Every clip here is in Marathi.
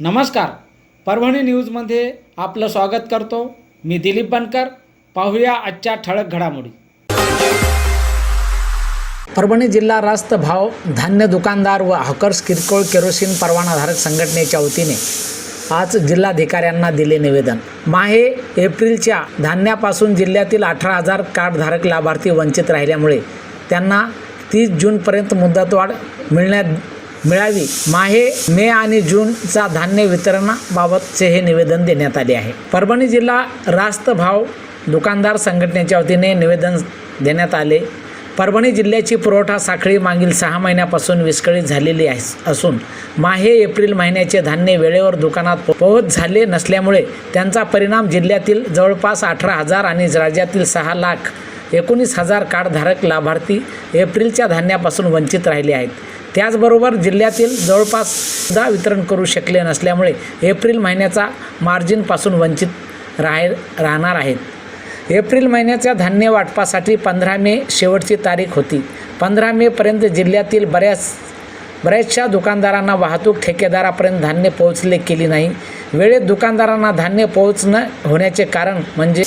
नमस्कार, परभणी न्यूजमध्ये आपलं स्वागत करतो. मी दिलीप बनकर. पाहूया आजच्या ठळक घडामोडी. परभणी जिल्हा रास्त भाव धान्य दुकानदार व हॉकर्स किरकोळ केरोसिन परवानाधारक संघटनेच्या वतीने आज जिल्हाधिकाऱ्यांना दिले निवेदन. माहे एप्रिलच्या धान्यापासून जिल्ह्यातील 18,000 कार्डधारक लाभार्थी वंचित राहिल्यामुळे त्यांना 30 जूनपर्यंत मुदतवाढ मिळावी. माहे, मे आणि जूनचा धान्य वितरणाबाबतचे हे निवेदन देण्यात आले आहे. परभणी जिल्हा रास्त भाव दुकानदार संघटनेच्या वतीने निवेदन देण्यात आले. परभणी जिल्ह्याची पुरवठा साखळी मागील 6 महिन्यापासून विस्कळीत झालेली असून माहे एप्रिल महिन्याचे धान्य वेळेवर दुकानात पोहोच झाले नसल्यामुळे त्यांचा परिणाम जिल्ह्यातील जवळपास 18,000 आणि राज्यातील 6,19,000 कार्डधारक लाभार्थी एप्रिलच्या धान्यापासून वंचित राहिले आहेत. त्याचबरोबर जिल्ह्यातील जवळपास सुद्धा वितरण करू शकले नसल्यामुळे एप्रिल महिन्याचा मार्जिनपासून वंचित राहणार आहेत. एप्रिल महिन्याच्या धान्य वाटपासाठी 15 मे शेवटची तारीख होती. 15 मेपर्यंत जिल्ह्यातील बऱ्याचशा दुकानदारांना वाहतूक ठेकेदारापर्यंत धान्य पोहोचले केली नाही. वेळेत दुकानदारांना धान्य पोहोच न होण्याचे कारण म्हणजे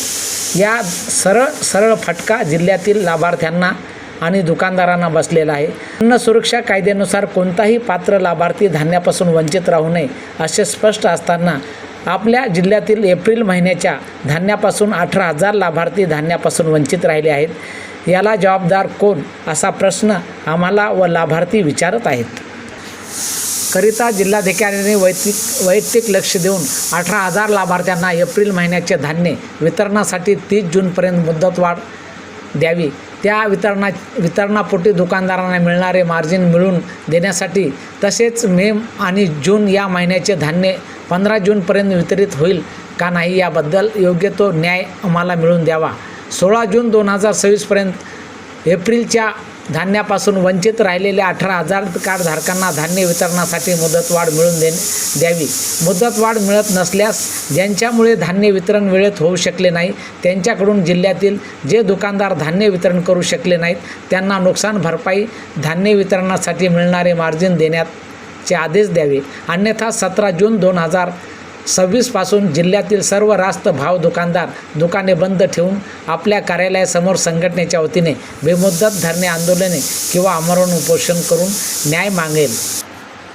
या सरळ फटका जिल्ह्यातील लाभार्थ्यांना आणि दुकानदारांना बसलेला आहे. अन्न सुरक्षा कायद्यानुसार कोणताही पात्र लाभार्थी धान्यापासून वंचित राहू नये असे स्पष्ट असताना आपल्या जिल्ह्यातील एप्रिल महिन्याच्या धान्यापासून 18,000 लाभार्थी धान्यापासून वंचित राहिले आहेत. याला जबाबदार कोण असा प्रश्न आम्हाला व लाभार्थी विचारत आहेत. करिता जिल्हाधिकाऱ्यांनी वैयक्तिक लक्ष देऊन 18,000 लाभार्थ्यांना एप्रिल महिन्याचे धान्य वितरणासाठी 30 जूनपर्यंत मुदतवाढ द्यावी. त्या वितरणापोटी दुकानदारांना मिळणारे मार्जिन मिळवून देण्यासाठी तसेच मे आणि जून या महिन्याचे धान्य 15 जूनपर्यंत वितरित होईल का नाही याबद्दल योग्य तो न्याय आम्हाला मिळवून द्यावा. 16 जून 2024पर्यंत एप्रिलच्या धान्यापासून वंचित राहिलेल्या 18,000 कार्डधारकांना धान्य वितरणासाठी मुदतवाढ मिळवून द्यावी. मुदतवाढ मिळत नसल्यास ज्यांच्यामुळे धान्य वितरण वेळेत होऊ शकले नाही त्यांच्याकडून जिल्ह्यातील जे दुकानदार धान्य वितरण करू शकले नाहीत त्यांना नुकसान भरपाई धान्य वितरणासाठी मिळणारे मार्जिन देण्याचे आदेश द्यावे. अन्यथा 17 जून 2026पासून जिल्ह्यातील सर्व रास्त भाव दुकानदार दुकाने बंद ठेवून आपल्या कार्यालयासमोर संघटनेच्या वतीने बेमुदत धरणे आंदोलने किंवा आमरण उपोषण करून न्याय मागेल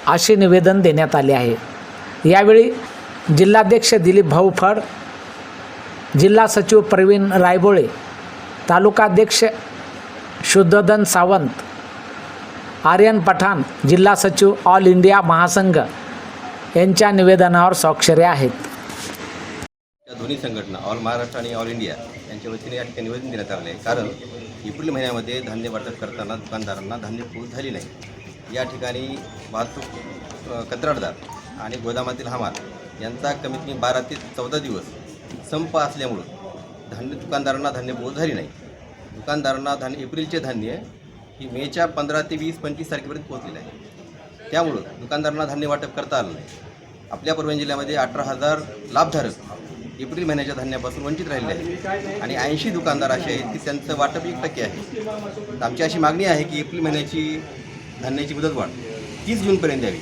असे निवेदन देण्यात आले आहे. यावेळी जिल्हाध्यक्ष दिलीप भाऊ फड, जिल्हा सचिव प्रवीण रायबोळे, तालुकाध्यक्ष शुद्धोधन सावंत, आर्यन पठाण, जिल्हा सचिव ऑल इंडिया महासंघ यांच्या निवेदनावर स्वाक्षऱ्या आहेत. या दोन्ही संघटना ऑल महाराष्ट्र आणि ऑल इंडिया यांच्या वतीने या ठिकाणी निवेदन देण्यात आले आहे. कारण एप्रिल महिन्यामध्ये धान्य वाटप करताना दुकानदारांना धान्य पोहोच झाली नाही. या ठिकाणी वाहतूक कंत्राटदार आणि गोदामातील हमाल यांचा कमीत कमी 12 ते 14 दिवस संप असल्यामुळं दुकानदारांना धान्य पोहोच झाली नाही. दुकानदारांना एप्रिलचे धान्य ही मेच्या 15 ते 20-25 तारखेपर्यंत पोहोचलेले आहे. त्यामुळं दुकानदारांना धान्य वाटप करता आलं नाही. आपल्या परभणी जिल्ह्यामध्ये 18,000 लाभधारक एप्रिल महिन्याच्या धान्यापासून वंचित राहिले आहेत आणि 80 दुकानदार असे आहेत की त्यांचं वाटप 1% आहे. तर आमची अशी मागणी आहे की एप्रिल महिन्याची धान्याची मुदतवाढ 30 जूनपर्यंत द्यावी,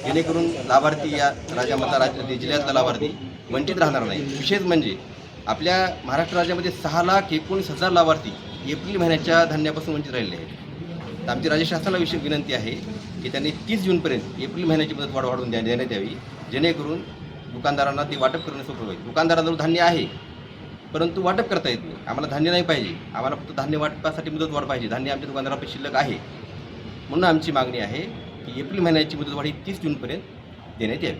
जेणेकरून लाभार्थी या जिल्ह्यातला लाभार्थी वंचित राहणार नाही. विशेष म्हणजे आपल्या महाराष्ट्र राज्यामध्ये 6,19,000 लाभार्थी एप्रिल महिन्याच्या धान्यापासून वंचित राहिले आहेत. तर आमची राज्य शासनाला विनंती आहे की त्यांनी 30 जूनपर्यंत एप्रिल महिन्याची मुदतवाढ वाढवून देण्यात यावी, जेणेकरून दुकानदारांना ते वाटप करणं सोपं होईल. दुकानदारांजवळ धान्य आहे परंतु वाटप करता येत नाही. आम्हाला धान्य नाही पाहिजे, आम्हाला फक्त धान्य वाटपासाठी मुदतवाढ पाहिजे. धान्य आमच्या दुकानदारापाशी शिल्लक आहे. म्हणून आमची मागणी आहे की एप्रिल महिन्याची मुदतवाढ ही 30 जूनपर्यंत देण्यात यावी.